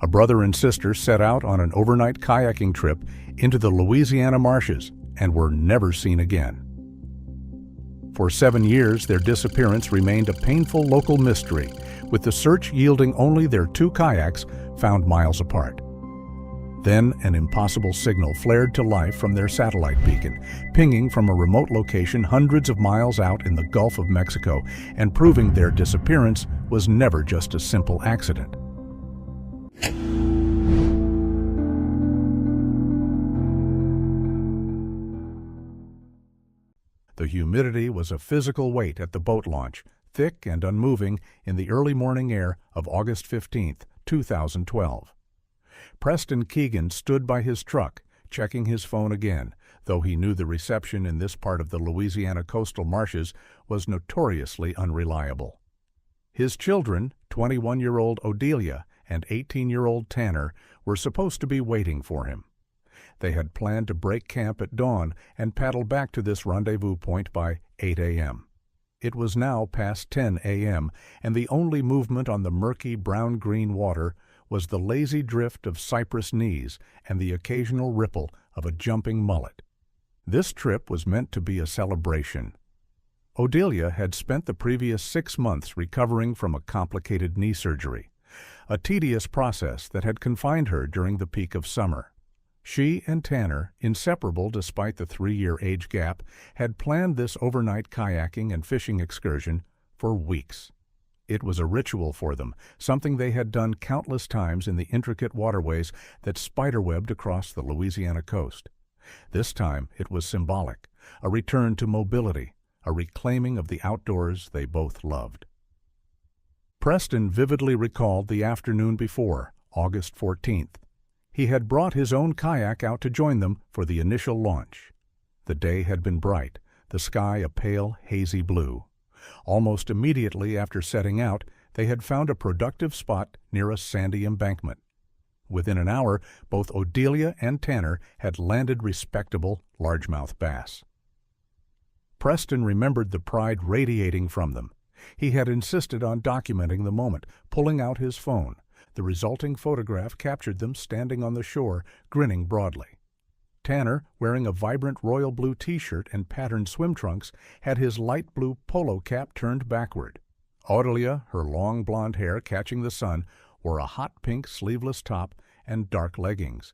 A brother and sister set out on an overnight kayaking trip into the Louisiana marshes and were never seen again. For 7 years, their disappearance remained a painful local mystery, with the search yielding only their 2 kayaks found miles apart. Then an impossible signal flared to life from their satellite beacon, pinging from a remote location hundreds of miles out in the Gulf of Mexico and proving their disappearance was never just a simple accident. The humidity was a physical weight at the boat launch, thick and unmoving in the early morning air of August 15, 2012. Preston Keegan stood by his truck, checking his phone again, though he knew the reception in this part of the Louisiana coastal marshes was notoriously unreliable. His children, 21-year-old Odelia and 18-year-old Tanner, were supposed to be waiting for him. They had planned to break camp at dawn and paddle back to this rendezvous point by 8 a.m. It was now past 10 a.m., and the only movement on the murky brown-green water was the lazy drift of cypress knees and the occasional ripple of a jumping mullet. This trip was meant to be a celebration. Odelia had spent the previous 6 months recovering from a complicated knee surgery, a tedious process that had confined her during the peak of summer. She and Tanner, inseparable despite the 3-year age gap, had planned this overnight kayaking and fishing excursion for weeks. It was a ritual for them, something they had done countless times in the intricate waterways that spiderwebbed across the Louisiana coast. This time it was symbolic, a return to mobility, a reclaiming of the outdoors they both loved. Preston vividly recalled the afternoon before, August 14th. He had brought his own kayak out to join them for the initial launch. The day had been bright, the sky a pale, hazy blue. Almost immediately after setting out, they had found a productive spot near a sandy embankment. Within an hour, both Odelia and Tanner had landed respectable largemouth bass. Preston remembered the pride radiating from them. He had insisted on documenting the moment, pulling out his phone. The resulting photograph captured them standing on the shore, grinning broadly. Tanner, wearing a vibrant royal blue t-shirt and patterned swim trunks, had his light blue polo cap turned backward. Odelia, her long blonde hair catching the sun, wore a hot pink sleeveless top and dark leggings.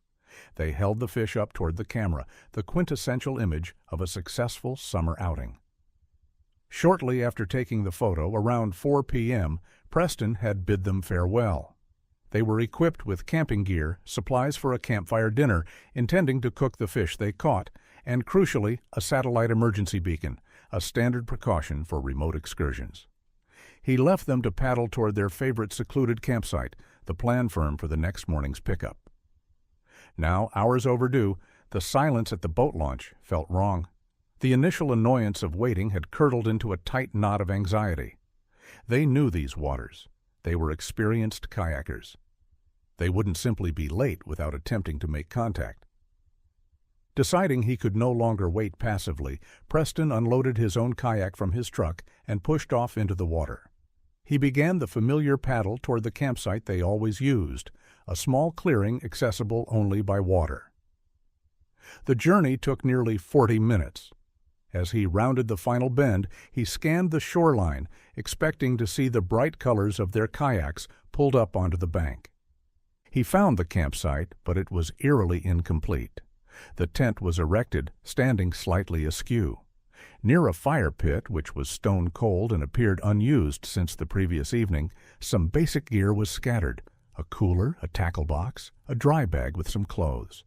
They held the fish up toward the camera, the quintessential image of a successful summer outing. Shortly after taking the photo, around 4 p.m., Preston had bid them farewell. They were equipped with camping gear, supplies for a campfire dinner, intending to cook the fish they caught, and crucially, a satellite emergency beacon, a standard precaution for remote excursions. He left them to paddle toward their favorite secluded campsite, the plan firm for the next morning's pickup. Now, hours overdue, the silence at the boat launch felt wrong. The initial annoyance of waiting had curdled into a tight knot of anxiety. They knew these waters. They were experienced kayakers. They wouldn't simply be late without attempting to make contact. Deciding he could no longer wait passively, Preston unloaded his own kayak from his truck and pushed off into the water. He began the familiar paddle toward the campsite they always used, a small clearing accessible only by water. The journey took nearly 40 minutes. As he rounded the final bend, he scanned the shoreline, expecting to see the bright colors of their kayaks pulled up onto the bank. He found the campsite, but it was eerily incomplete. The tent was erected, standing slightly askew. Near a fire pit, which was stone cold and appeared unused since the previous evening, some basic gear was scattered: a cooler, a tackle box, a dry bag with some clothes.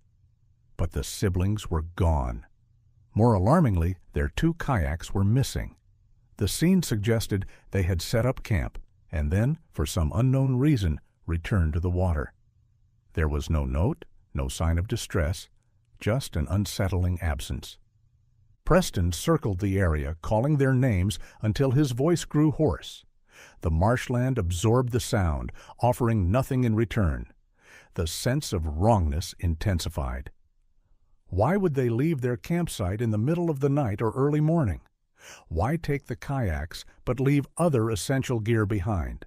But the siblings were gone. More alarmingly, their 2 kayaks were missing. The scene suggested they had set up camp and then, for some unknown reason, returned to the water. There was no note, no sign of distress, just an unsettling absence. Preston circled the area, calling their names until his voice grew hoarse. The marshland absorbed the sound, offering nothing in return. The sense of wrongness intensified. Why would they leave their campsite in the middle of the night or early morning? Why take the kayaks but leave other essential gear behind?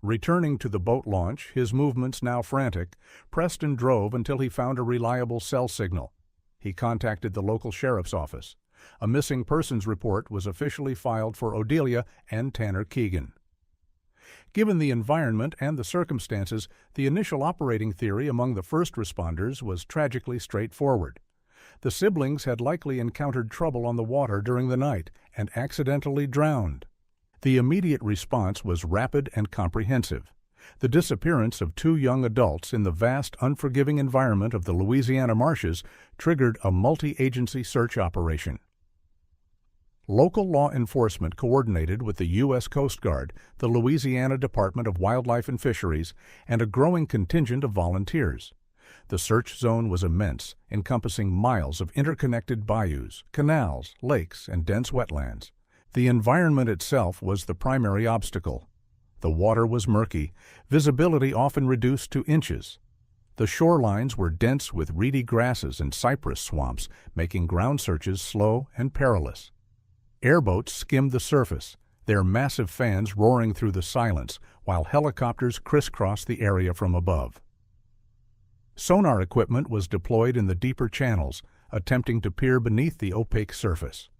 Returning to the boat launch, his movements now frantic, Preston drove until he found a reliable cell signal. He contacted the local sheriff's office. A missing persons report was officially filed for Odelia and Tanner Keegan. Given the environment and the circumstances, the initial operating theory among the first responders was tragically straightforward. The siblings had likely encountered trouble on the water during the night and accidentally drowned. The immediate response was rapid and comprehensive. The disappearance of two young adults in the vast, unforgiving environment of the Louisiana marshes triggered a multi-agency search operation. Local law enforcement coordinated with the U.S. Coast Guard, the Louisiana Department of Wildlife and Fisheries, and a growing contingent of volunteers. The search zone was immense, encompassing miles of interconnected bayous, canals, lakes, and dense wetlands. The environment itself was the primary obstacle. The water was murky, visibility often reduced to inches. The shorelines were dense with reedy grasses and cypress swamps, making ground searches slow and perilous. Airboats skimmed the surface, their massive fans roaring through the silence, while helicopters crisscrossed the area from above. Sonar equipment was deployed in the deeper channels, attempting to peer beneath the opaque surface.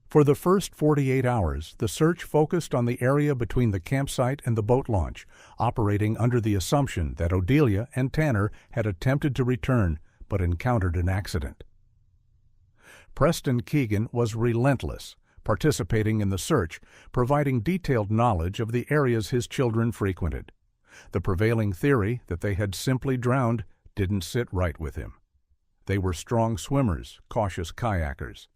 For the first 48 hours, the search focused on the area between the campsite and the boat launch, operating under the assumption that Odelia and Tanner had attempted to return but encountered an accident. Preston Keegan was relentless, participating in the search, providing detailed knowledge of the areas his children frequented. The prevailing theory that they had simply drowned didn't sit right with him. They were strong swimmers, cautious kayakers.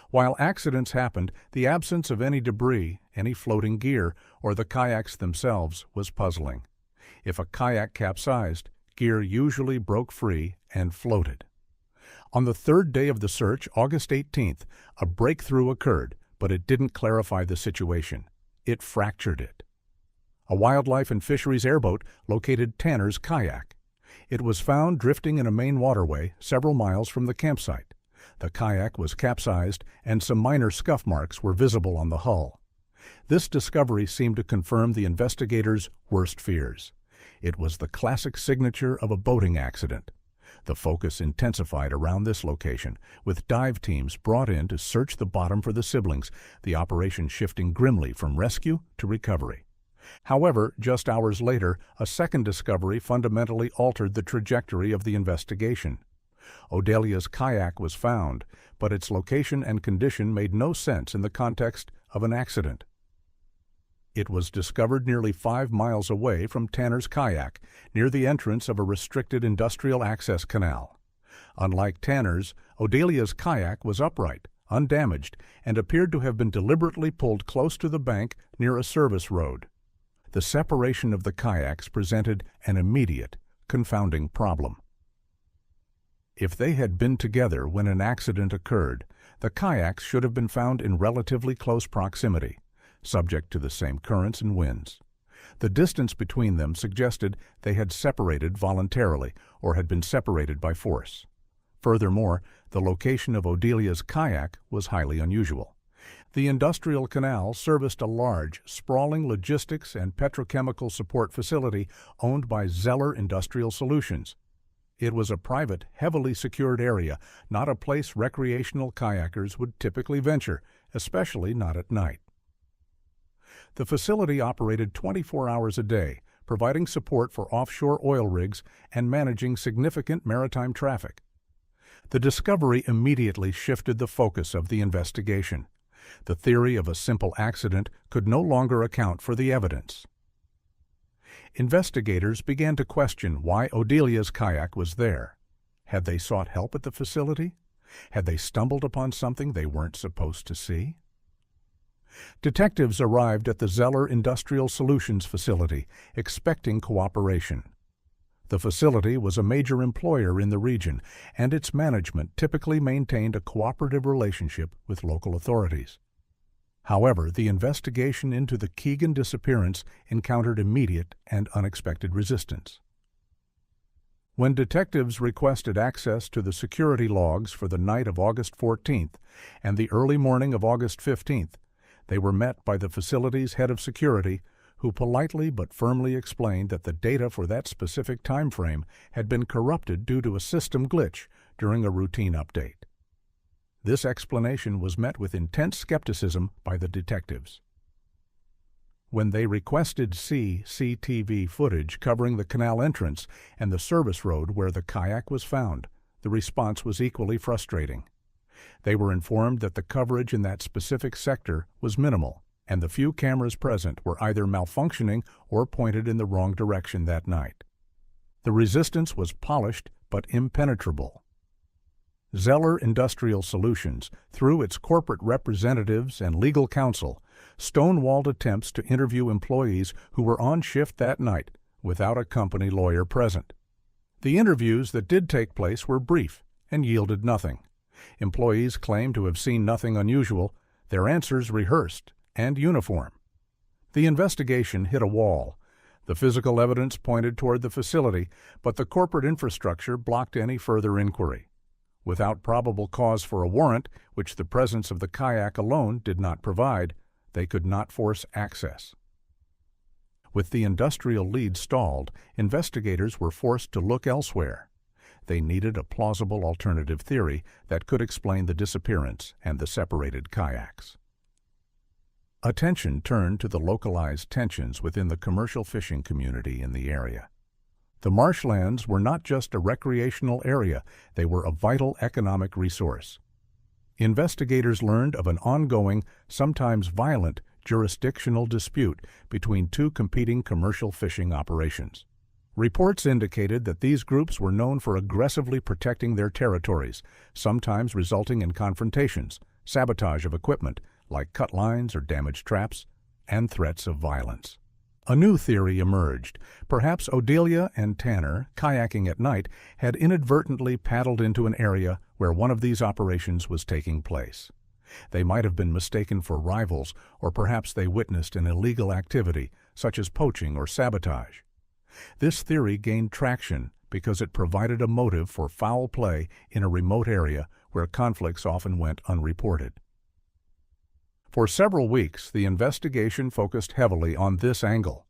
While accidents happened, the absence of any debris, any floating gear, or the kayaks themselves was puzzling. If a kayak capsized, gear usually broke free and floated. On the third day of the search, August 18th, a breakthrough occurred, but it didn't clarify the situation. It fractured it. A wildlife and fisheries airboat located Tanner's kayak. It was found drifting in a main waterway several miles from the campsite. The kayak was capsized, and some minor scuff marks were visible on the hull. This discovery seemed to confirm the investigators' worst fears. It was the classic signature of a boating accident. The focus intensified around this location, with dive teams brought in to search the bottom for the siblings, the operation shifting grimly from rescue to recovery. However, just hours later, a second discovery fundamentally altered the trajectory of the investigation. Odelia's kayak was found, but its location and condition made no sense in the context of an accident. It was discovered nearly 5 miles away from Tanner's kayak, near the entrance of a restricted industrial access canal. Unlike Tanner's, Odelia's kayak was upright, undamaged, and appeared to have been deliberately pulled close to the bank near a service road. The separation of the kayaks presented an immediate, confounding problem. If they had been together when an accident occurred, the kayaks should have been found in relatively close proximity, subject to the same currents and winds. The distance between them suggested they had separated voluntarily or had been separated by force. Furthermore, the location of Odelia's kayak was highly unusual. The industrial canal serviced a large, sprawling logistics and petrochemical support facility owned by Zeller Industrial Solutions. It was a private, heavily secured area, not a place recreational kayakers would typically venture, especially not at night. The facility operated 24 hours a day, providing support for offshore oil rigs and managing significant maritime traffic. The discovery immediately shifted the focus of the investigation. The theory of a simple accident could no longer account for the evidence. Investigators began to question why Odelia's kayak was there. Had they sought help at the facility? Had they stumbled upon something they weren't supposed to see? Detectives arrived at the Zeller Industrial Solutions facility, expecting cooperation. The facility was a major employer in the region, and its management typically maintained a cooperative relationship with local authorities. However, the investigation into the Keegan disappearance encountered immediate and unexpected resistance. When detectives requested access to the security logs for the night of August 14th and the early morning of August 15th, they were met by the facility's head of security, who politely but firmly explained that the data for that specific time frame had been corrupted due to a system glitch during a routine update. This explanation was met with intense skepticism by the detectives. When they requested CCTV footage covering the canal entrance and the service road where the kayak was found, the response was equally frustrating. They were informed that the coverage in that specific sector was minimal, and the few cameras present were either malfunctioning or pointed in the wrong direction that night. The resistance was polished but impenetrable. Zeller Industrial Solutions, through its corporate representatives and legal counsel, stonewalled attempts to interview employees who were on shift that night without a company lawyer present. The interviews that did take place were brief and yielded nothing. Employees claimed to have seen nothing unusual, their answers rehearsed and uniform. The investigation hit a wall. The physical evidence pointed toward the facility, but the corporate infrastructure blocked any further inquiry. Without probable cause for a warrant, which the presence of the kayak alone did not provide, they could not force access. With the industrial lead stalled, investigators were forced to look elsewhere. They needed a plausible alternative theory that could explain the disappearance and the separated kayaks. Attention turned to the localized tensions within the commercial fishing community in the area. The marshlands were not just a recreational area, they were a vital economic resource. Investigators learned of an ongoing, sometimes violent, jurisdictional dispute between two competing commercial fishing operations. Reports indicated that these groups were known for aggressively protecting their territories, sometimes resulting in confrontations, sabotage of equipment, like cut lines or damaged traps, and threats of violence. A new theory emerged. Perhaps Odelia and Tanner, kayaking at night, had inadvertently paddled into an area where one of these operations was taking place. They might have been mistaken for rivals, or perhaps they witnessed an illegal activity, such as poaching or sabotage. This theory gained traction because it provided a motive for foul play in a remote area where conflicts often went unreported. For several weeks, the investigation focused heavily on this angle.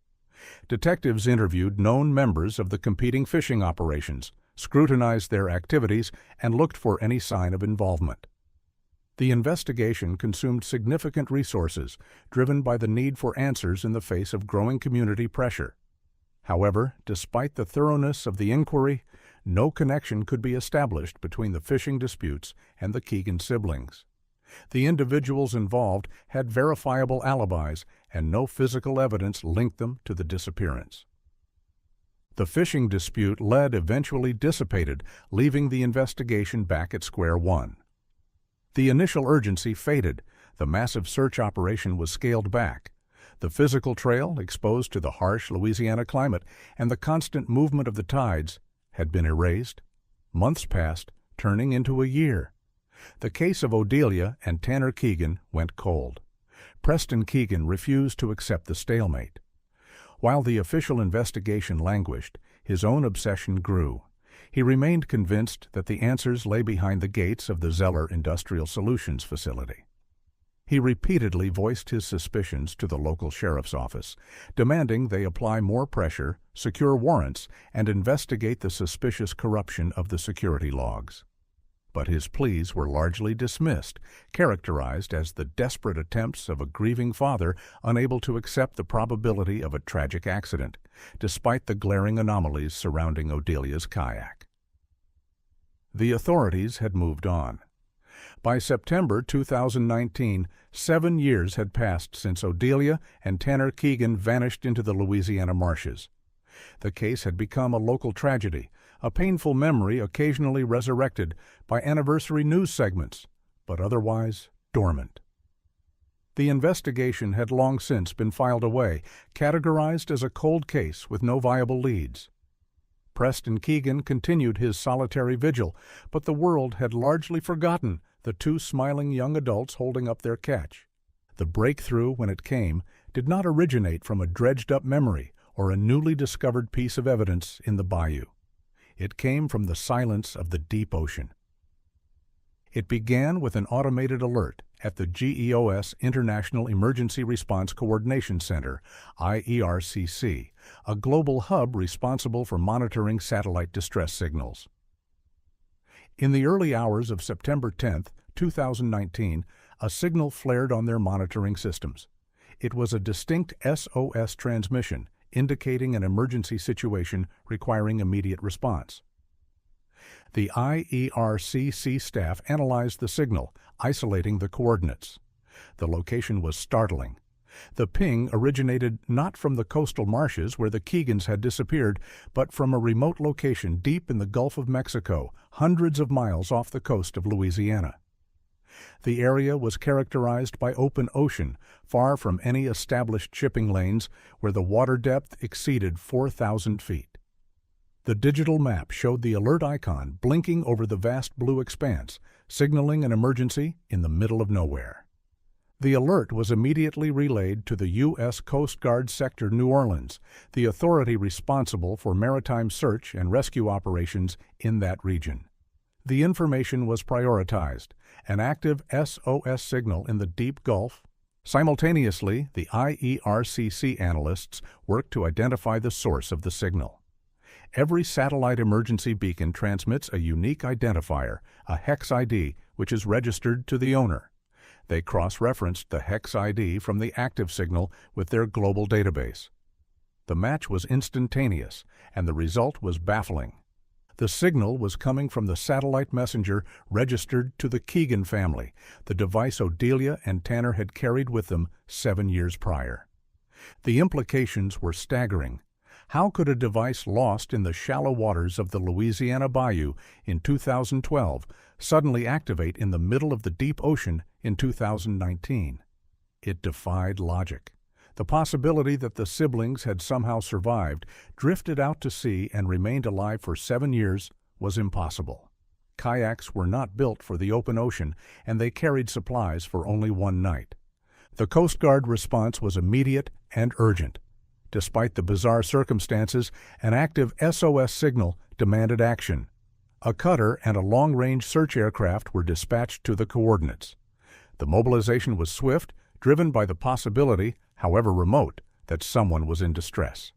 Detectives interviewed known members of the competing fishing operations, scrutinized their activities, and looked for any sign of involvement. The investigation consumed significant resources, driven by the need for answers in the face of growing community pressure. However, despite the thoroughness of the inquiry, no connection could be established between the fishing disputes and the Keegan siblings. The individuals involved had verifiable alibis, and no physical evidence linked them to the disappearance. The fishing dispute eventually dissipated, leaving the investigation back at square one. The initial urgency faded, the massive search operation was scaled back. The physical trail, exposed to the harsh Louisiana climate and the constant movement of the tides, had been erased. Months passed, turning into a year. The case of Odelia and Tanner Keegan went cold. Preston Keegan refused to accept the stalemate. While the official investigation languished, his own obsession grew. He remained convinced that the answers lay behind the gates of the Zeller Industrial Solutions facility. He repeatedly voiced his suspicions to the local sheriff's office, demanding they apply more pressure, secure warrants, and investigate the suspicious corruption of the security logs. But his pleas were largely dismissed, characterized as the desperate attempts of a grieving father unable to accept the probability of a tragic accident, despite the glaring anomalies surrounding Odelia's kayak. The authorities had moved on. By September 2019, 7 years had passed since Odelia and Tanner Keegan vanished into the Louisiana marshes. The case had become a local tragedy, a painful memory occasionally resurrected by anniversary news segments, but otherwise dormant. The investigation had long since been filed away, categorized as a cold case with no viable leads. Preston Keegan continued his solitary vigil, but the world had largely forgotten the two smiling young adults holding up their catch. The breakthrough, when it came, did not originate from a dredged-up memory or a newly discovered piece of evidence in the bayou. It came from the silence of the deep ocean. It began with an automated alert at the GEOS International Emergency Response Coordination Center, IERCC, a global hub responsible for monitoring satellite distress signals. In the early hours of September 10, 2019, a signal flared on their monitoring systems. It was a distinct SOS transmission, indicating an emergency situation requiring immediate response. The IERCC staff analyzed the signal, isolating the coordinates. The location was startling. The ping originated not from the coastal marshes where the Keegans had disappeared, but from a remote location deep in the Gulf of Mexico, hundreds of miles off the coast of Louisiana. The area was characterized by open ocean, far from any established shipping lanes, where the water depth exceeded 4,000 feet. The digital map showed the alert icon blinking over the vast blue expanse, signaling an emergency in the middle of nowhere. The alert was immediately relayed to the U.S. Coast Guard Sector New Orleans, the authority responsible for maritime search and rescue operations in that region. The information was prioritized, an active SOS signal in the deep Gulf. Simultaneously, the IERCC analysts worked to identify the source of the signal. Every satellite emergency beacon transmits a unique identifier, a hex ID, which is registered to the owner. They cross-referenced the hex ID from the active signal with their global database. The match was instantaneous, and the result was baffling. The signal was coming from the satellite messenger registered to the Keegan family, the device Odelia and Tanner had carried with them 7 years prior. The implications were staggering. How could a device lost in the shallow waters of the Louisiana Bayou in 2012 suddenly activate in the middle of the deep ocean in 2019? It defied logic. The possibility that the siblings had somehow survived, drifted out to sea, and remained alive for 7 years was impossible. Kayaks were not built for the open ocean, and they carried supplies for only one night. The Coast Guard response was immediate and urgent. Despite the bizarre circumstances, an active SOS signal demanded action. A cutter and a long-range search aircraft were dispatched to the coordinates. The mobilization was swift, driven by the possibility, however remote, that someone was in distress.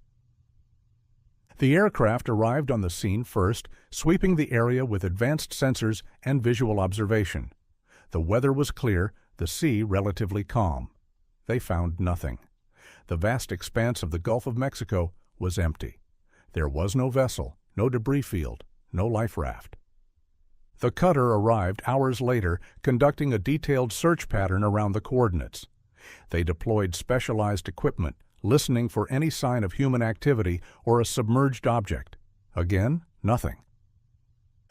The aircraft arrived on the scene first, sweeping the area with advanced sensors and visual observation. The weather was clear, the sea relatively calm. They found nothing. The vast expanse of the Gulf of Mexico was empty. There was no vessel, no debris field, no life raft. The cutter arrived hours later, conducting a detailed search pattern around the coordinates. They deployed specialized equipment, listening for any sign of human activity or a submerged object. Again, nothing.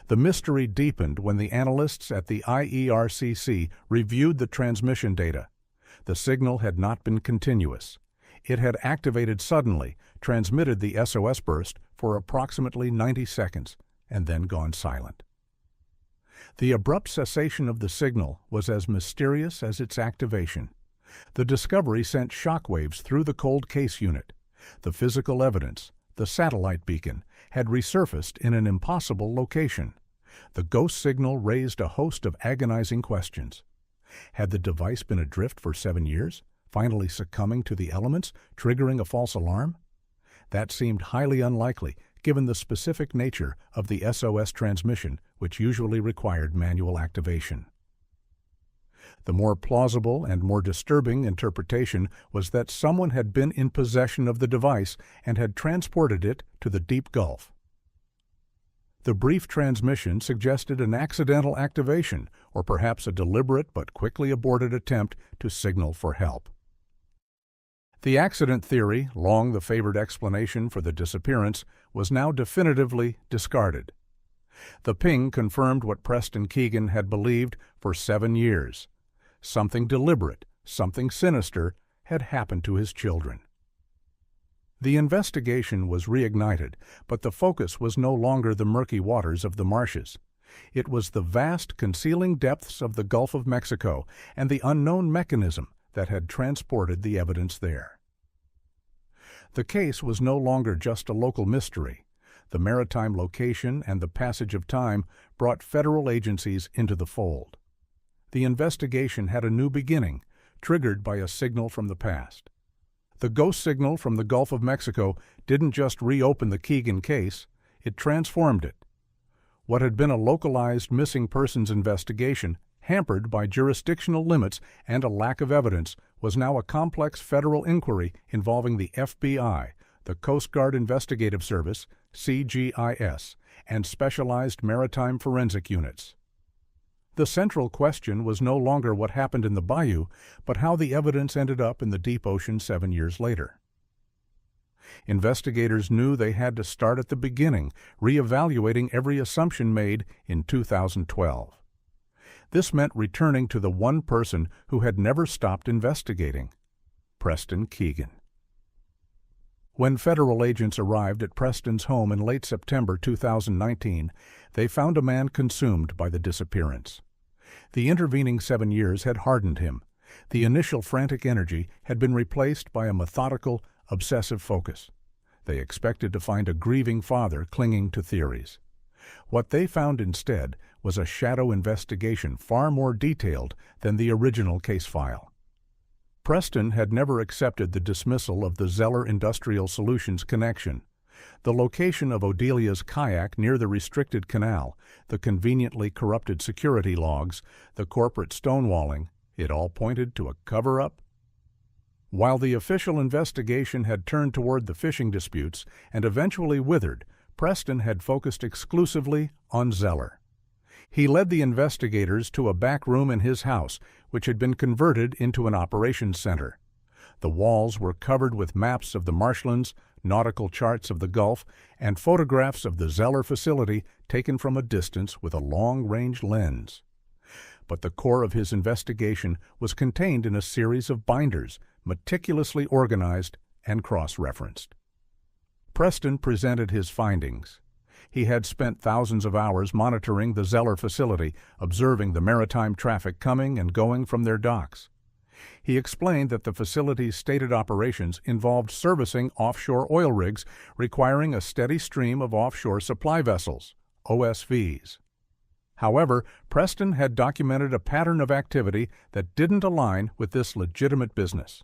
The mystery deepened when the analysts at the IERCC reviewed the transmission data. The signal had not been continuous. It had activated suddenly, transmitted the SOS burst for approximately 90 seconds, and then gone silent. The abrupt cessation of the signal was as mysterious as its activation. The discovery sent shockwaves through the cold case unit. The physical evidence, the satellite beacon, had resurfaced in an impossible location. The ghost signal raised a host of agonizing questions. Had the device been adrift for 7 years, finally succumbing to the elements, triggering a false alarm? That seemed highly unlikely, given the specific nature of the SOS transmission, which usually required manual activation. The more plausible and more disturbing interpretation was that someone had been in possession of the device and had transported it to the deep Gulf. The brief transmission suggested an accidental activation, or perhaps a deliberate but quickly aborted attempt to signal for help. The accident theory, long the favored explanation for the disappearance, was now definitively discarded. The ping confirmed what Preston Keegan had believed for 7 years. Something deliberate, something sinister, had happened to his children. The investigation was reignited, but the focus was no longer the murky waters of the marshes. It was the vast, concealing depths of the Gulf of Mexico and the unknown mechanism that had transported the evidence there. The case was no longer just a local mystery. the maritime location and the passage of time brought federal agencies into the fold. The investigation had a new beginning, triggered by a signal from the past. The ghost signal from the Gulf of Mexico didn't just reopen the Keegan case, it transformed it. What had been a localized missing persons investigation, hampered by jurisdictional limits and a lack of evidence, was now a complex federal inquiry involving the FBI, the Coast Guard Investigative Service, CGIS, and specialized maritime forensic units. The central question was no longer what happened in the bayou, but how the evidence ended up in the deep ocean 7 years later. Investigators knew they had to start at the beginning, reevaluating every assumption made in 2012. This meant returning to the one person who had never stopped investigating, Preston Keegan. When federal agents arrived at Preston's home in late September 2019, they found a man consumed by the disappearance. The intervening 7 years had hardened him. The initial frantic energy had been replaced by a methodical, obsessive focus. They expected to find a grieving father clinging to theories. What they found instead was a shadow investigation far more detailed than the original case file. Preston had never accepted the dismissal of the Zeller Industrial Solutions connection. The location of Odelia's kayak near the restricted canal, the conveniently corrupted security logs, the corporate stonewalling, it all pointed to a cover-up. While the official investigation had turned toward the fishing disputes and eventually withered, Preston had focused exclusively on Zeller. He led the investigators to a back room in his house, which had been converted into an operations center. The walls were covered with maps of the marshlands, nautical charts of the Gulf, and photographs of the Zeller facility taken from a distance with a long-range lens. But the core of his investigation was contained in a series of binders, meticulously organized and cross-referenced. Preston presented his findings. He had spent thousands of hours monitoring the Zeller facility, observing the maritime traffic coming and going from their docks. He explained that the facility's stated operations involved servicing offshore oil rigs requiring a steady stream of offshore supply vessels, OSVs. However, Preston had documented a pattern of activity that didn't align with this legitimate business.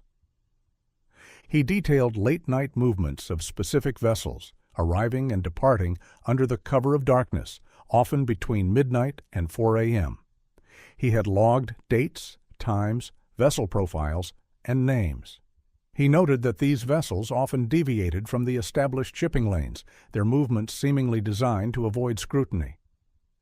He detailed late-night movements of specific vessels, arriving and departing under the cover of darkness, often between midnight and 4 a.m. He had logged dates, times, vessel profiles, and names. He noted that these vessels often deviated from the established shipping lanes, their movements seemingly designed to avoid scrutiny.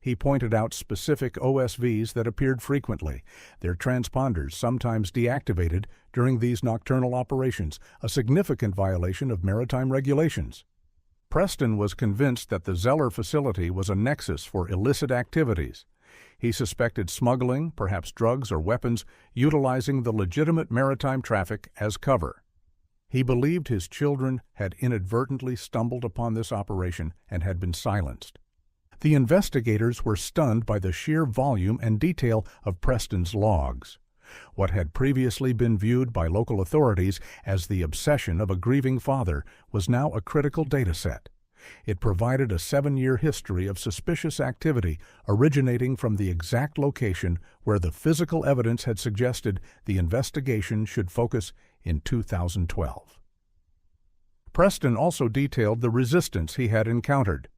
He pointed out specific OSVs that appeared frequently, their transponders sometimes deactivated during these nocturnal operations, a significant violation of maritime regulations. Preston was convinced that the Zeller facility was a nexus for illicit activities. He suspected smuggling, perhaps drugs or weapons, utilizing the legitimate maritime traffic as cover. He believed his children had inadvertently stumbled upon this operation and had been silenced. The investigators were stunned by the sheer volume and detail of Preston's logs. What had previously been viewed by local authorities as the obsession of a grieving father was now a critical data set. It provided a 7-year history of suspicious activity originating from the exact location where the physical evidence had suggested the investigation should focus in 2012. Preston also detailed the resistance he had encountered.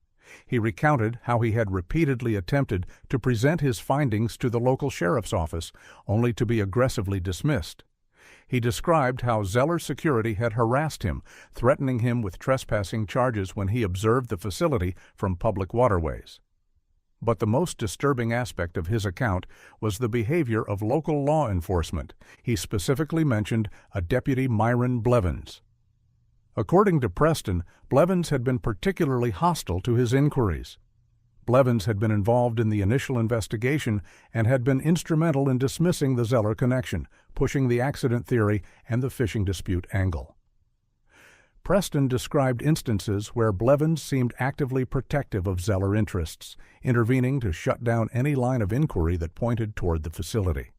He recounted how he had repeatedly attempted to present his findings to the local sheriff's office, only to be aggressively dismissed. He described how Zeller security had harassed him, threatening him with trespassing charges when he observed the facility from public waterways. But the most disturbing aspect of his account was the behavior of local law enforcement. He specifically mentioned a Deputy Myron Blevins. According to Preston, Blevins had been particularly hostile to his inquiries. Blevins had been involved in the initial investigation and had been instrumental in dismissing the Zeller connection, pushing the accident theory and the fishing dispute angle. Preston described instances where Blevins seemed actively protective of Zeller interests, intervening to shut down any line of inquiry that pointed toward the facility.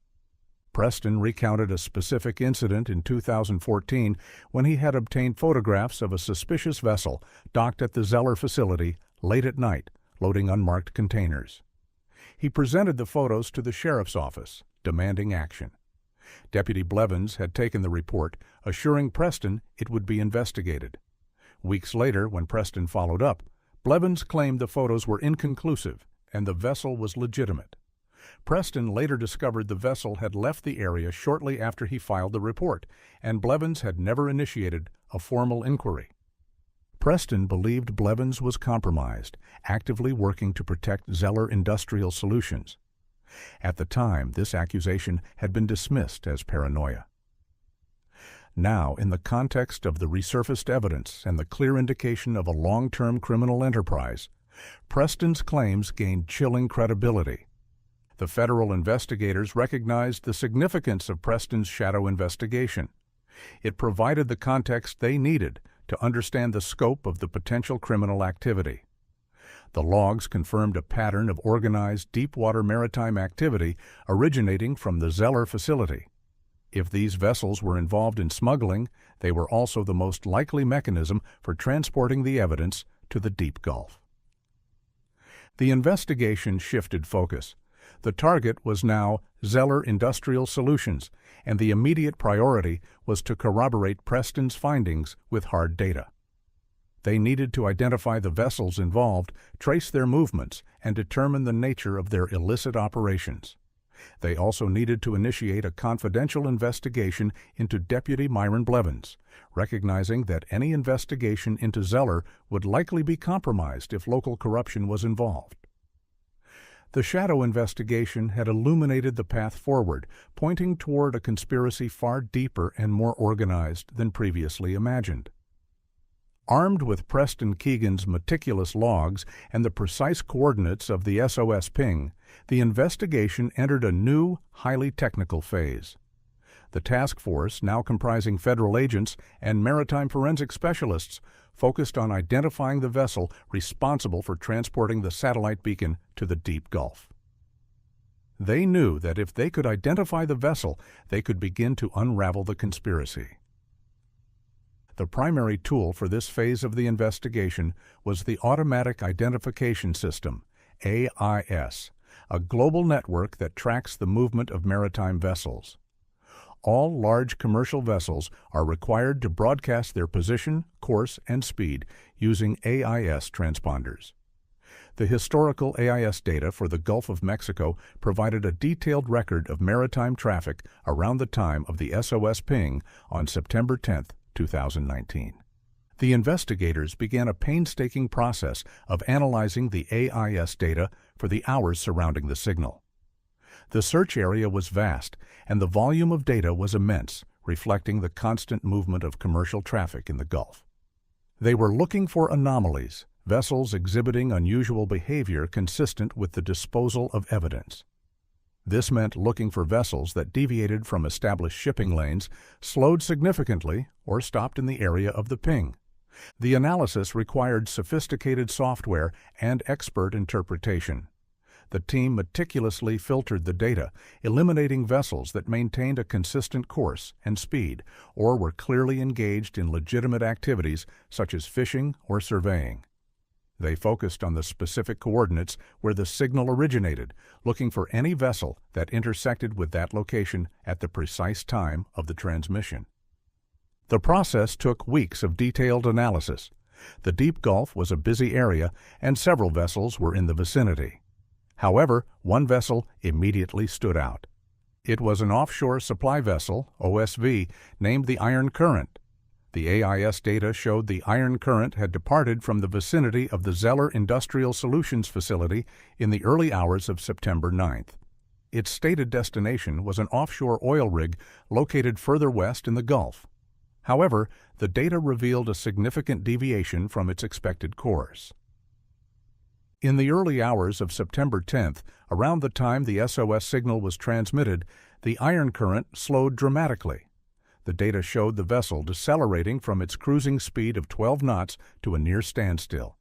Preston recounted a specific incident in 2014 when he had obtained photographs of a suspicious vessel docked at the Zeller facility late at night, loading unmarked containers. He presented the photos to the sheriff's office, demanding action. Deputy Blevins had taken the report, assuring Preston it would be investigated. Weeks later, when Preston followed up, Blevins claimed the photos were inconclusive and the vessel was legitimate. Preston later discovered the vessel had left the area shortly after he filed the report, and Blevins had never initiated a formal inquiry. Preston believed Blevins was compromised, actively working to protect Zeller Industrial Solutions. At the time, this accusation had been dismissed as paranoia. Now, in the context of the resurfaced evidence and the clear indication of a long-term criminal enterprise, Preston's claims gained chilling credibility. The federal investigators recognized the significance of Preston's shadow investigation. It provided the context they needed to understand the scope of the potential criminal activity. The logs confirmed a pattern of organized deep-water maritime activity originating from the Zeller facility. If these vessels were involved in smuggling, they were also the most likely mechanism for transporting the evidence to the deep Gulf. The investigation shifted focus. The target was now Zeller Industrial Solutions, and the immediate priority was to corroborate Preston's findings with hard data. They needed to identify the vessels involved, trace their movements, and determine the nature of their illicit operations. They also needed to initiate a confidential investigation into Deputy Myron Blevins, recognizing that any investigation into Zeller would likely be compromised if local corruption was involved. The shadow investigation had illuminated the path forward, pointing toward a conspiracy far deeper and more organized than previously imagined. Armed with Preston Keegan's meticulous logs and the precise coordinates of the SOS ping, the investigation entered a new, highly technical phase. The task force, now comprising federal agents and maritime forensic specialists, focused on identifying the vessel responsible for transporting the satellite beacon to the deep Gulf. They knew that if they could identify the vessel, they could begin to unravel the conspiracy. The primary tool for this phase of the investigation was the Automatic Identification System, AIS, a global network that tracks the movement of maritime vessels. All large commercial vessels are required to broadcast their position, course, and speed using AIS transponders. The historical AIS data for the Gulf of Mexico provided a detailed record of maritime traffic around the time of the SOS ping on September 10, 2019. The investigators began a painstaking process of analyzing the AIS data for the hours surrounding the signal. The search area was vast, and the volume of data was immense, reflecting the constant movement of commercial traffic in the Gulf. They were looking for anomalies, vessels exhibiting unusual behavior consistent with the disposal of evidence. This meant looking for vessels that deviated from established shipping lanes, slowed significantly, or stopped in the area of the ping. The analysis required sophisticated software and expert interpretation. The team meticulously filtered the data, eliminating vessels that maintained a consistent course and speed or were clearly engaged in legitimate activities such as fishing or surveying. They focused on the specific coordinates where the signal originated, looking for any vessel that intersected with that location at the precise time of the transmission. The process took weeks of detailed analysis. The deep Gulf was a busy area, and several vessels were in the vicinity. However, one vessel immediately stood out. It was an offshore supply vessel, OSV, named the Iron Current. The AIS data showed the Iron Current had departed from the vicinity of the Zeller Industrial Solutions facility in the early hours of September 9th. Its stated destination was an offshore oil rig located further west in the Gulf. However, the data revealed a significant deviation from its expected course. In the early hours of September 10th, around the time the SOS signal was transmitted, the Iron Current slowed dramatically. The data showed the vessel decelerating from its cruising speed of 12 knots to a near standstill.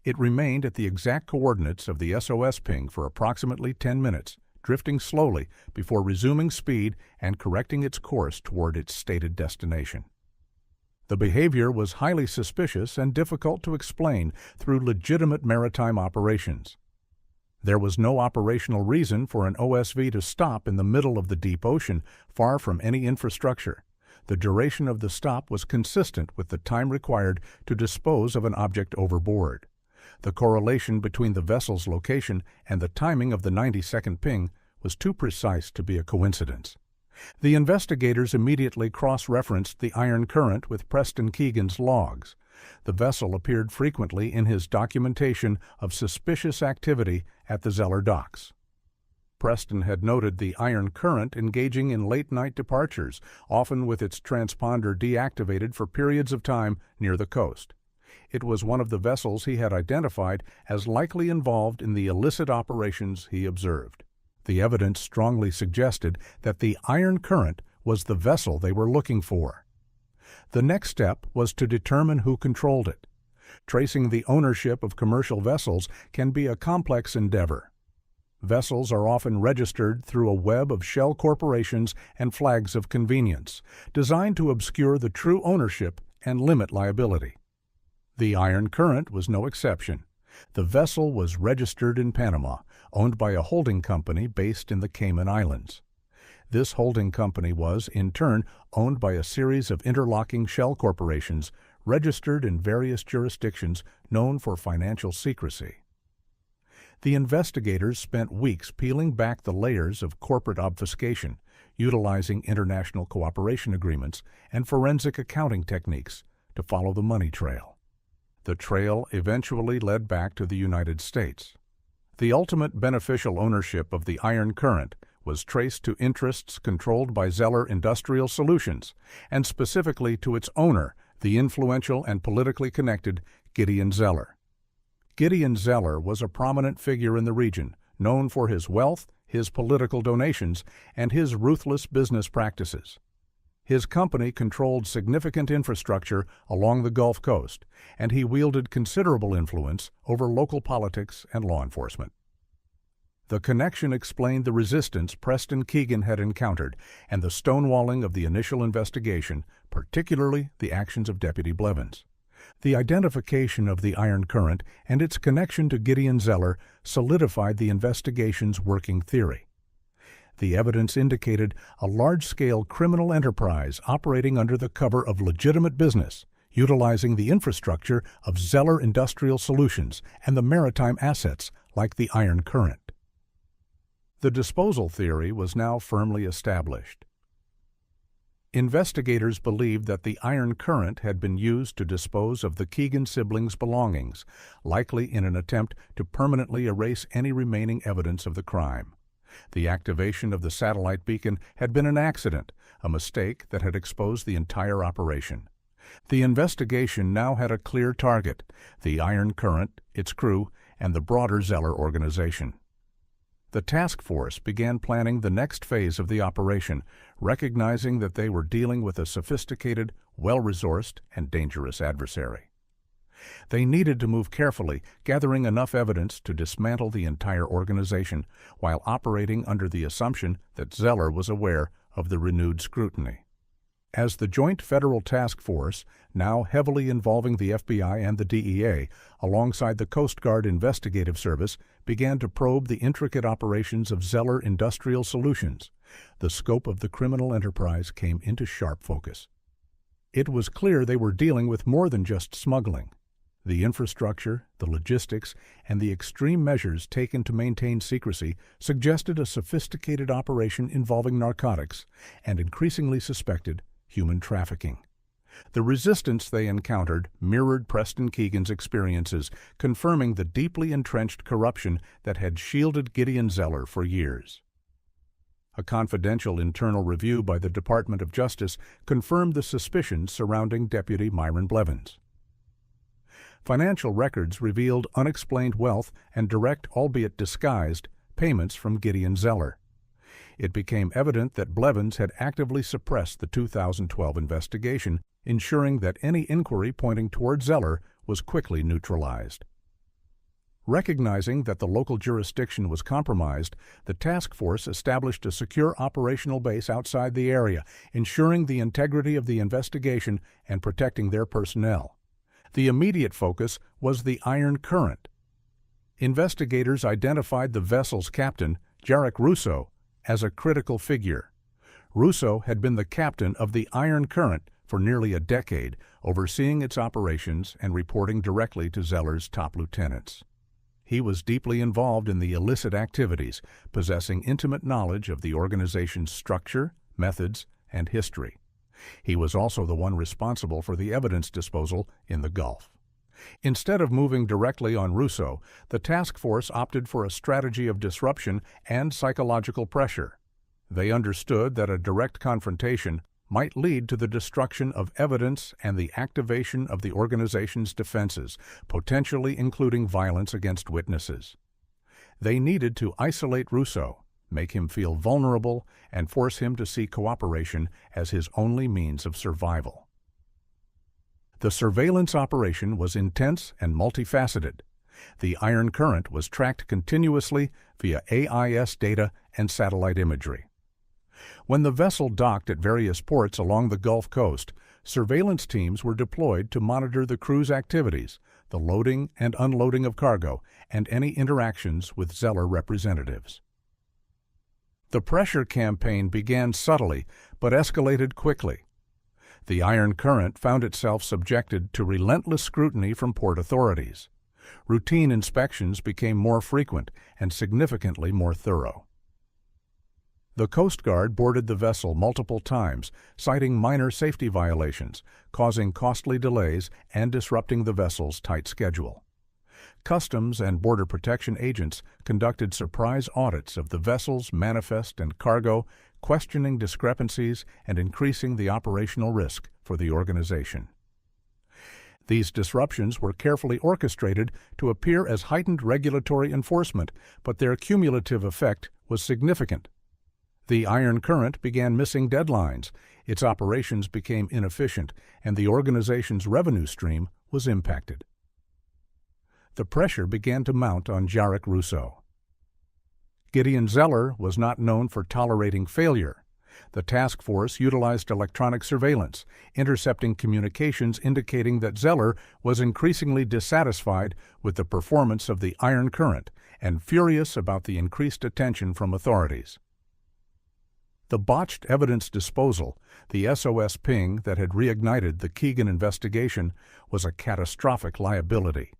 It remained at the exact coordinates of the SOS ping for approximately 10 minutes, drifting slowly before resuming speed and correcting its course toward its stated destination. The behavior was highly suspicious and difficult to explain through legitimate maritime operations. There was no operational reason for an OSV to stop in the middle of the deep ocean, far from any infrastructure. The duration of the stop was consistent with the time required to dispose of an object overboard. The correlation between the vessel's location and the timing of the 90-second ping was too precise to be a coincidence. The investigators immediately cross-referenced the iron current with Preston Keegan's logs. The vessel appeared frequently in his documentation of suspicious activity at the Zeller docks. Preston had noted the iron current engaging in late-night departures, often with its transponder deactivated for periods of time near the coast. It was one of the vessels he had identified as likely involved in the illicit operations he observed. The evidence strongly suggested that the iron current was the vessel they were looking for. The next step was to determine who controlled it. Tracing the ownership of commercial vessels can be a complex endeavor. Vessels are often registered through a web of shell corporations and flags of convenience, designed to obscure the true ownership and limit liability. The iron current was no exception. The vessel was registered in Panama, owned by a holding company based in the Cayman Islands. This holding company was, in turn, owned by a series of interlocking shell corporations registered in various jurisdictions known for financial secrecy. The investigators spent weeks peeling back the layers of corporate obfuscation, utilizing international cooperation agreements and forensic accounting techniques to follow the money trail. The trail eventually led back to the United States. The ultimate beneficial ownership of the iron current was traced to interests controlled by Zeller Industrial Solutions, and specifically to its owner, the influential and politically connected Gideon Zeller. Gideon Zeller was a prominent figure in the region, known for his wealth, his political donations, and his ruthless business practices. His company controlled significant infrastructure along the Gulf Coast, and he wielded considerable influence over local politics and law enforcement. The connection explained the resistance Preston Keegan had encountered and the stonewalling of the initial investigation, particularly the actions of Deputy Blevins. The identification of the iron current and its connection to Gideon Zeller solidified the investigation's working theory. The evidence indicated a large-scale criminal enterprise operating under the cover of legitimate business, utilizing the infrastructure of Zeller Industrial Solutions and the maritime assets like the iron current. The disposal theory was now firmly established. Investigators believed that the iron current had been used to dispose of the Keegan siblings' belongings, likely in an attempt to permanently erase any remaining evidence of the crime. The activation of the satellite beacon had been an accident, a mistake that had exposed the entire operation. The investigation now had a clear target: the iron current, its crew, and the broader Zeller organization. The task force began planning the next phase of the operation, recognizing that they were dealing with a sophisticated, well-resourced, and dangerous adversary. They needed to move carefully, gathering enough evidence to dismantle the entire organization, while operating under the assumption that Zeller was aware of the renewed scrutiny. As the Joint Federal Task Force, now heavily involving the FBI and the DEA, alongside the Coast Guard Investigative Service, began to probe the intricate operations of Zeller Industrial Solutions, the scope of the criminal enterprise came into sharp focus. It was clear they were dealing with more than just smuggling. The infrastructure, the logistics, and the extreme measures taken to maintain secrecy suggested a sophisticated operation involving narcotics and, increasingly suspected, human trafficking. The resistance they encountered mirrored Preston Keegan's experiences, confirming the deeply entrenched corruption that had shielded Gideon Zeller for years. A confidential internal review by the Department of Justice confirmed the suspicions surrounding Deputy Myron Blevins. Financial records revealed unexplained wealth and direct, albeit disguised, payments from Gideon Zeller. It became evident that Blevins had actively suppressed the 2012 investigation, ensuring that any inquiry pointing toward Zeller was quickly neutralized. Recognizing that the local jurisdiction was compromised, the task force established a secure operational base outside the area, ensuring the integrity of the investigation and protecting their personnel. The immediate focus was the Iron Current. Investigators identified the vessel's captain, Jarek Russo, as a critical figure. Russo had been the captain of the Iron Current for nearly a decade, overseeing its operations and reporting directly to Zeller's top lieutenants. He was deeply involved in the illicit activities, possessing intimate knowledge of the organization's structure, methods, and history. He was also the one responsible for the evidence disposal in the Gulf. Instead of moving directly on Russo, the task force opted for a strategy of disruption and psychological pressure. They understood that a direct confrontation might lead to the destruction of evidence and the activation of the organization's defenses, potentially including violence against witnesses. They needed to isolate Russo, make him feel vulnerable, and force him to see cooperation as his only means of survival. The surveillance operation was intense and multifaceted. The Iron Current was tracked continuously via AIS data and satellite imagery. When the vessel docked at various ports along the Gulf Coast, surveillance teams were deployed to monitor the crew's activities, the loading and unloading of cargo, and any interactions with Zeller representatives. The pressure campaign began subtly but escalated quickly. The Iron Current found itself subjected to relentless scrutiny from port authorities. Routine inspections became more frequent and significantly more thorough. The Coast Guard boarded the vessel multiple times, citing minor safety violations, causing costly delays and disrupting the vessel's tight schedule. Customs and Border Protection agents conducted surprise audits of the vessel's manifest and cargo, questioning discrepancies and increasing the operational risk for the organization. These disruptions were carefully orchestrated to appear as heightened regulatory enforcement, but their cumulative effect was significant. The Iron Current began missing deadlines, its operations became inefficient, and the organization's revenue stream was impacted. The pressure began to mount on Jarek Russo. Gideon Zeller was not known for tolerating failure. The task force utilized electronic surveillance, intercepting communications indicating that Zeller was increasingly dissatisfied with the performance of the Iron Current and furious about the increased attention from authorities. The botched evidence disposal, the SOS ping that had reignited the Keegan investigation, was a catastrophic liability,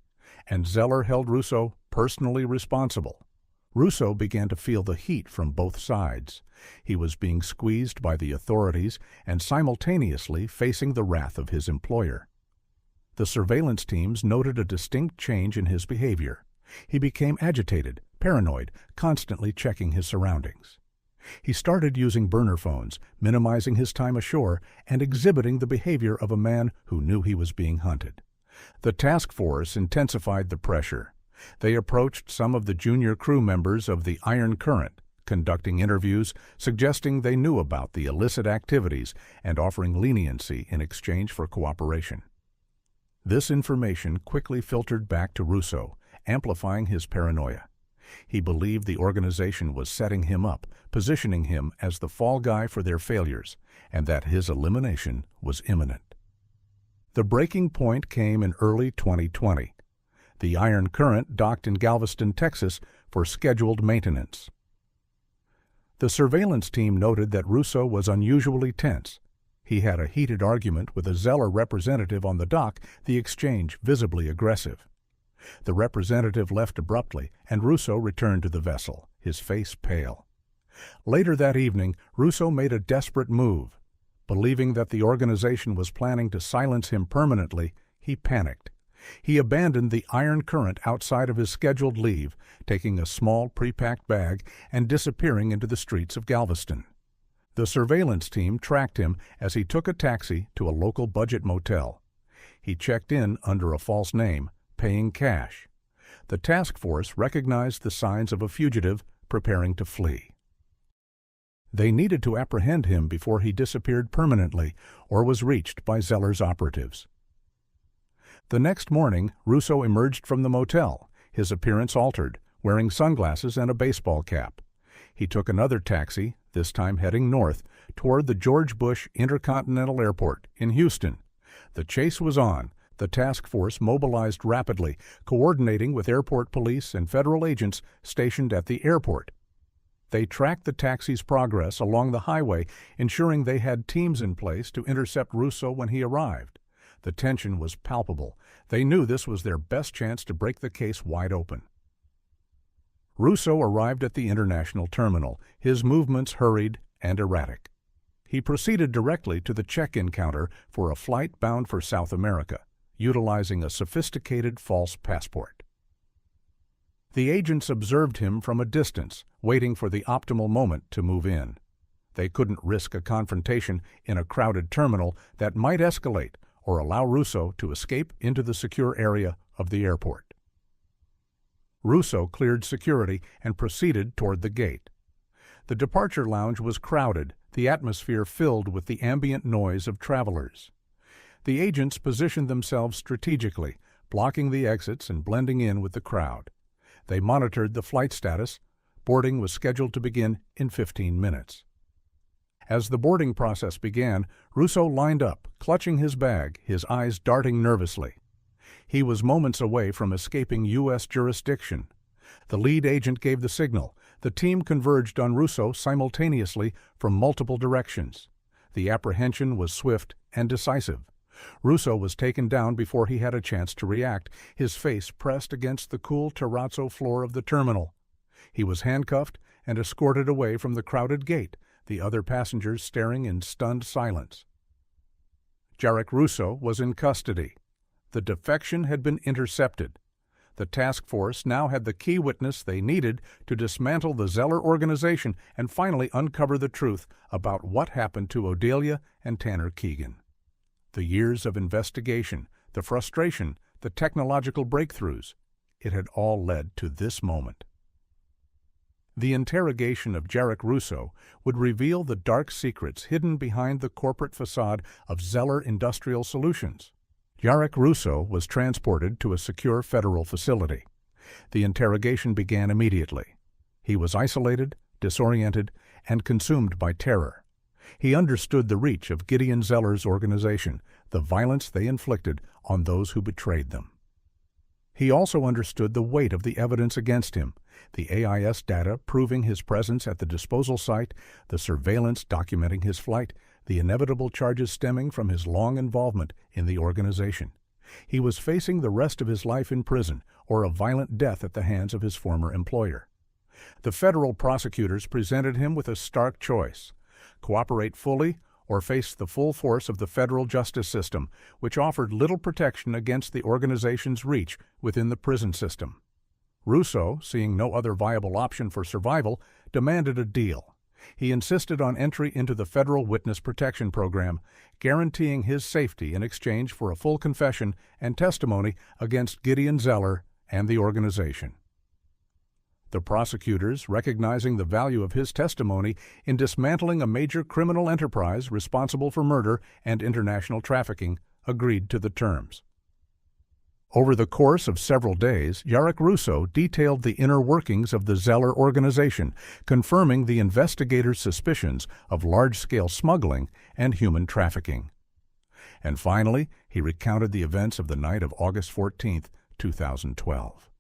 and Zeller held Russo personally responsible. Russo began to feel the heat from both sides. He was being squeezed by the authorities and simultaneously facing the wrath of his employer. The surveillance teams noted a distinct change in his behavior. He became agitated, paranoid, constantly checking his surroundings. He started using burner phones, minimizing his time ashore, and exhibiting the behavior of a man who knew he was being hunted. The task force intensified the pressure. They approached some of the junior crew members of the Iron Current, conducting interviews, suggesting they knew about the illicit activities and offering leniency in exchange for cooperation. This information quickly filtered back to Russo, amplifying his paranoia. He believed the organization was setting him up, positioning him as the fall guy for their failures, and that his elimination was imminent. The breaking point came in early 2020. The Iron Current docked in Galveston, Texas, for scheduled maintenance. The surveillance team noted that Russo was unusually tense. He had a heated argument with a Zeller representative on the dock, the exchange visibly aggressive. The representative left abruptly, and Russo returned to the vessel, his face pale. Later that evening, Russo made a desperate move. Believing that the organization was planning to silence him permanently, he panicked. He abandoned the Iron Current outside of his scheduled leave, taking a small pre-packed bag and disappearing into the streets of Galveston. The surveillance team tracked him as he took a taxi to a local budget motel. He checked in under a false name, paying cash. The task force recognized the signs of a fugitive preparing to flee. They needed to apprehend him before he disappeared permanently or was reached by Zeller's operatives. The next morning, Russo emerged from the motel. his appearance altered, wearing sunglasses and a baseball cap. He took another taxi, this time heading north, toward the George Bush Intercontinental Airport in Houston. The chase was on. The task force mobilized rapidly, coordinating with airport police and federal agents stationed at the airport. They tracked the taxi's progress along the highway, ensuring they had teams in place to intercept Russo when he arrived. The tension was palpable. They knew this was their best chance to break the case wide open. Russo arrived at the international terminal, his movements hurried and erratic. He proceeded directly to the check-in counter for a flight bound for South America, utilizing a sophisticated false passport. The agents observed him from a distance, waiting for the optimal moment to move in. They couldn't risk a confrontation in a crowded terminal that might escalate or allow Russo to escape into the secure area of the airport. Russo cleared security and proceeded toward the gate. The departure lounge was crowded, the atmosphere filled with the ambient noise of travelers. The agents positioned themselves strategically, blocking the exits and blending in with the crowd. They monitored the flight status. Boarding was scheduled to begin in 15 minutes. As the boarding process began, Russo lined up, clutching his bag, his eyes darting nervously. He was moments away from escaping U.S. jurisdiction. The lead agent gave the signal. The team converged on Russo simultaneously from multiple directions. The apprehension was swift and decisive. Russo was taken down before he had a chance to react, his face pressed against the cool terrazzo floor of the terminal. He was handcuffed and escorted away from the crowded gate, the other passengers staring in stunned silence. Jarek Russo was in custody. The defection had been intercepted. The task force now had the key witness they needed to dismantle the Zeller organization and finally uncover the truth about what happened to Odelia and Tanner Keegan. The years of investigation, the frustration, the technological breakthroughs, it had all led to this moment. The interrogation of Jarek Russo would reveal the dark secrets hidden behind the corporate facade of Zeller Industrial Solutions. Jarek Russo was transported to a secure federal facility. The interrogation began immediately. He was isolated, disoriented, and consumed by terror. He understood the reach of Gideon Zeller's organization, the violence they inflicted on those who betrayed them. He also understood the weight of the evidence against him, the AIS data proving his presence at the disposal site, the surveillance documenting his flight, the inevitable charges stemming from his long involvement in the organization. He was facing the rest of his life in prison or a violent death at the hands of his former employer. The federal prosecutors presented him with a stark choice: cooperate fully or face the full force of the federal justice system, which offered little protection against the organization's reach within the prison system. Russo, seeing no other viable option for survival, demanded a deal. He insisted on entry into the Federal Witness Protection Program, guaranteeing his safety in exchange for a full confession and testimony against Gideon Zeller and the organization. The prosecutors, recognizing the value of his testimony in dismantling a major criminal enterprise responsible for murder and international trafficking, agreed to the terms. Over the course of several days, Jarek Russo detailed the inner workings of the Zeller organization, confirming the investigators' suspicions of large-scale smuggling and human trafficking. And finally, he recounted the events of the night of August 14, 2012.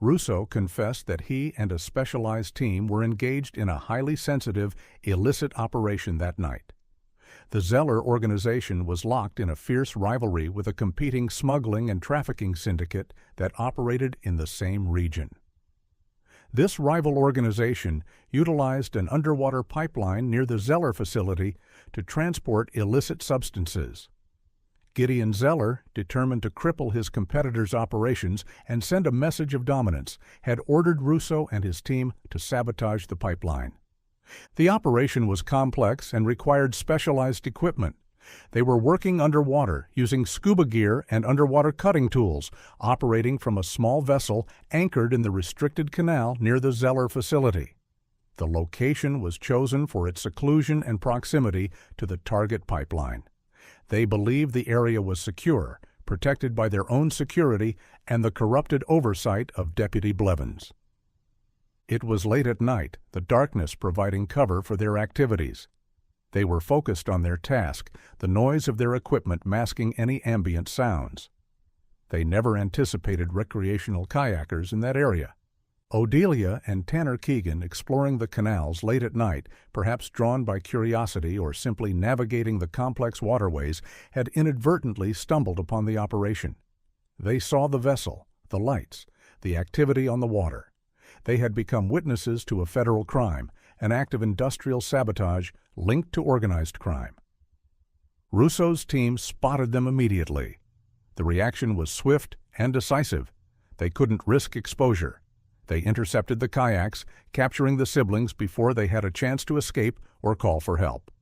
Russo confessed that he and a specialized team were engaged in a highly sensitive, illicit operation that night. The Zeller organization was locked in a fierce rivalry with a competing smuggling and trafficking syndicate that operated in the same region. This rival organization utilized an underwater pipeline near the Zeller facility to transport illicit substances. Gideon Zeller, determined to cripple his competitor's operations and send a message of dominance, had ordered Russo and his team to sabotage the pipeline. The operation was complex and required specialized equipment. They were working underwater, using scuba gear and underwater cutting tools, operating from a small vessel anchored in the restricted canal near the Zeller facility. The location was chosen for its seclusion and proximity to the target pipeline. They believed the area was secure, protected by their own security and the corrupted oversight of Deputy Blevins. It was late at night, the darkness providing cover for their activities. They were focused on their task, the noise of their equipment masking any ambient sounds. They never anticipated recreational kayakers in that area. Odelia and Tanner Keegan, exploring the canals late at night, perhaps drawn by curiosity or simply navigating the complex waterways, had inadvertently stumbled upon the operation. They saw the vessel, the lights, the activity on the water. They had become witnesses to a federal crime, an act of industrial sabotage linked to organized crime. Russo's team spotted them immediately. The reaction was swift and decisive. They couldn't risk exposure. They intercepted the kayaks, capturing the siblings before they had a chance to escape or call for help.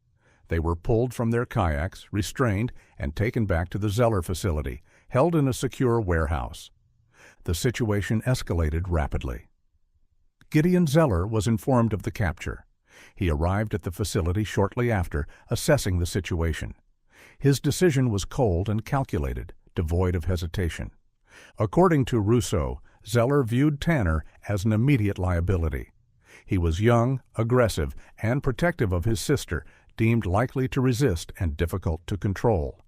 They were pulled from their kayaks, restrained, and taken back to the Zeller facility, held in a secure warehouse. The situation escalated rapidly. Gideon Zeller was informed of the capture. He arrived at the facility shortly after, assessing the situation. His decision was cold and calculated, devoid of hesitation. According to Russo, Zeller viewed Tanner as an immediate liability. He was young, aggressive, and protective of his sister, deemed likely to resist and difficult to control.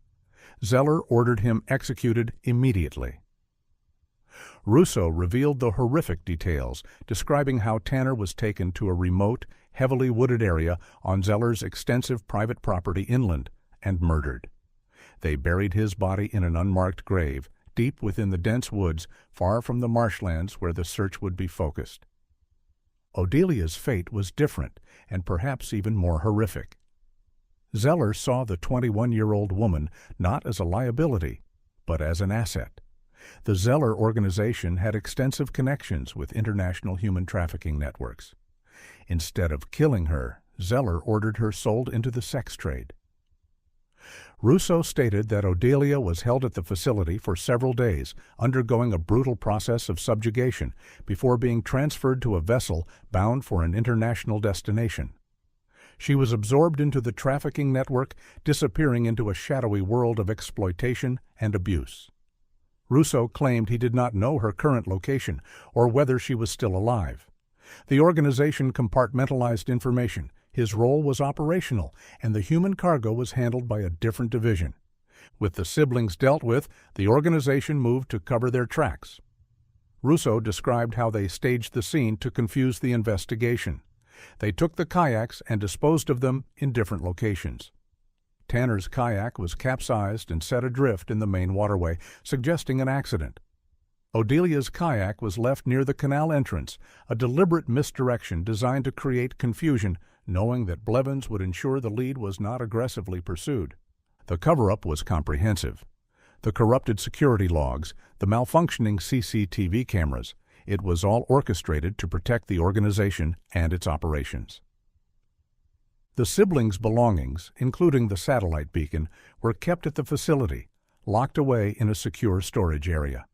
Zeller ordered him executed immediately. Russo revealed the horrific details, describing how Tanner was taken to a remote, heavily wooded area on Zeller's extensive private property inland and murdered. They buried his body in an unmarked grave, deep within the dense woods, far from the marshlands where the search would be focused. Odelia's fate was different, and perhaps even more horrific. Zeller saw the 21-year-old woman not as a liability, but as an asset. The Zeller organization had extensive connections with international human trafficking networks. Instead of killing her, Zeller ordered her sold into the sex trade. Russo stated that Odelia was held at the facility for several days, undergoing a brutal process of subjugation before being transferred to a vessel bound for an international destination. She was absorbed into the trafficking network, disappearing into a shadowy world of exploitation and abuse. Russo claimed he did not know her current location or whether she was still alive. The organization compartmentalized information. His role was operational, and the human cargo was handled by a different division. With the siblings dealt with, the organization moved to cover their tracks. Russo described how they staged the scene to confuse the investigation. They took the kayaks and disposed of them in different locations. Tanner's kayak was capsized and set adrift in the main waterway, suggesting an accident. Odelia's kayak was left near the canal entrance, a deliberate misdirection designed to create confusion, knowing that Blevins would ensure the lead was not aggressively pursued. The cover-up was comprehensive. The corrupted security logs, the malfunctioning CCTV cameras, it was all orchestrated to protect the organization and its operations. The siblings' belongings, including the satellite beacon, were kept at the facility, locked away in a secure storage area.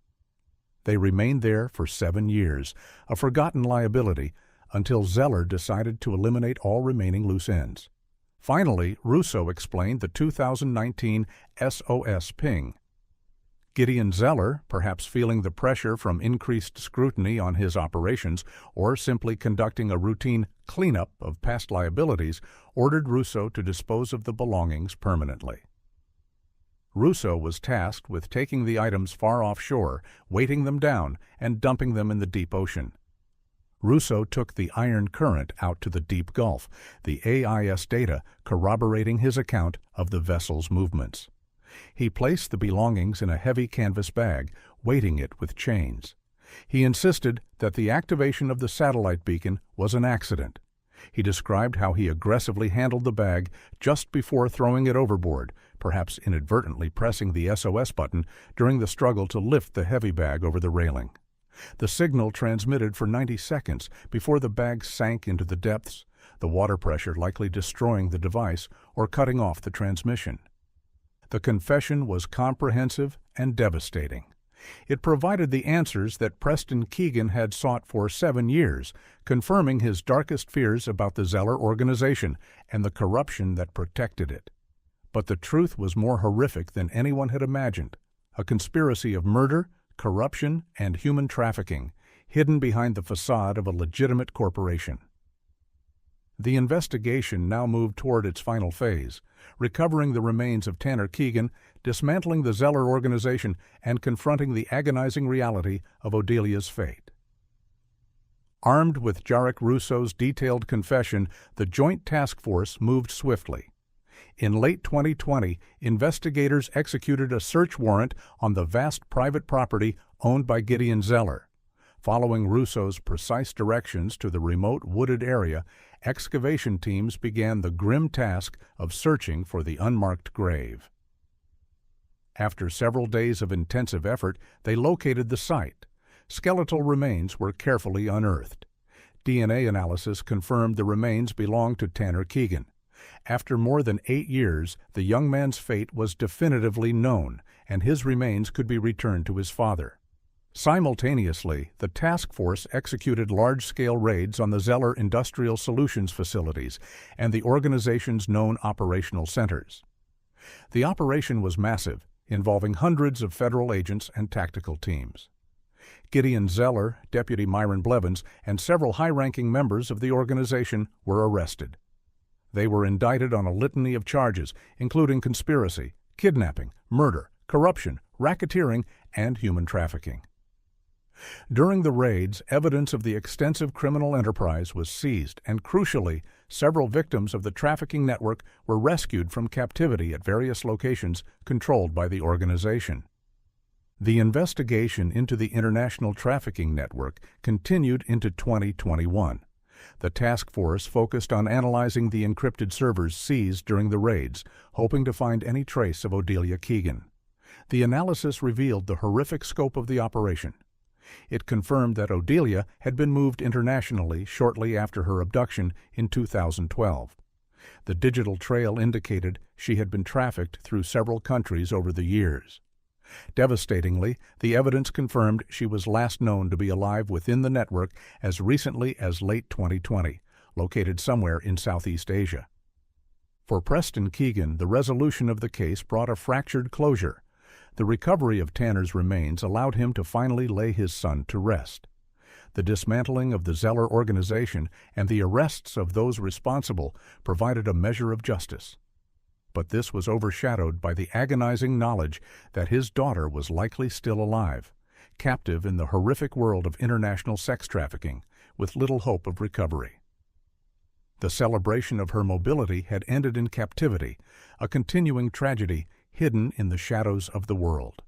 They remained there for 7 years, a forgotten liability, until Zeller decided to eliminate all remaining loose ends. Finally, Russo explained the 2019 SOS ping. Gideon Zeller, perhaps feeling the pressure from increased scrutiny on his operations or simply conducting a routine cleanup of past liabilities, ordered Russo to dispose of the belongings permanently. Russo was tasked with taking the items far offshore, weighting them down, and dumping them in the deep ocean. Russo took the Iron Current out to the deep Gulf, the AIS data corroborating his account of the vessel's movements. He placed the belongings in a heavy canvas bag, weighting it with chains. He insisted that the activation of the satellite beacon was an accident. He described how he aggressively handled the bag just before throwing it overboard, perhaps inadvertently pressing the SOS button during the struggle to lift the heavy bag over the railing. The signal transmitted for 90 seconds before the bag sank into the depths, the water pressure likely destroying the device or cutting off the transmission. The confession was comprehensive and devastating. It provided the answers that Preston Keegan had sought for 7 years, confirming his darkest fears about the Zeller organization and the corruption that protected it. But the truth was more horrific than anyone had imagined. a conspiracy of murder, corruption, and human trafficking, hidden behind the facade of a legitimate corporation. The investigation now moved toward its final phase, recovering the remains of Tanner Keegan, dismantling the Zeller organization, and confronting the agonizing reality of Odelia's fate. Armed with Jarek Russo's detailed confession, the Joint Task Force moved swiftly. In late 2020, investigators executed a search warrant on the vast private property owned by Gideon Zeller. Following Russo's precise directions to the remote wooded area, excavation teams began the grim task of searching for the unmarked grave. After several days of intensive effort, they located the site. Skeletal remains were carefully unearthed. DNA analysis confirmed the remains belonged to Tanner Keegan. After more than 8 years, the young man's fate was definitively known, and his remains could be returned to his father. Simultaneously, the task force executed large-scale raids on the Zeller Industrial Solutions facilities and the organization's known operational centers. The operation was massive, involving hundreds of federal agents and tactical teams. Gideon Zeller, Deputy Myron Blevins, and several high-ranking members of the organization were arrested. They were indicted on a litany of charges, including conspiracy, kidnapping, murder, corruption, racketeering, and human trafficking. During the raids, evidence of the extensive criminal enterprise was seized, and crucially, several victims of the trafficking network were rescued from captivity at various locations controlled by the organization. The investigation into the international trafficking network continued into 2021. The task force focused on analyzing the encrypted servers seized during the raids, hoping to find any trace of Odelia Keegan. The analysis revealed the horrific scope of the operation. It confirmed that Odelia had been moved internationally shortly after her abduction in 2012. The digital trail indicated she had been trafficked through several countries over the years. Devastatingly, the evidence confirmed she was last known to be alive within the network as recently as late 2020, located somewhere in Southeast Asia. For Preston Keegan, the resolution of the case brought a fractured closure. The recovery of Tanner's remains allowed him to finally lay his son to rest. The dismantling of the Zeller organization and the arrests of those responsible provided a measure of justice. But this was overshadowed by the agonizing knowledge that his daughter was likely still alive, captive in the horrific world of international sex trafficking, with little hope of recovery. The celebration of her mobility had ended in captivity, a continuing tragedy hidden in the shadows of the world.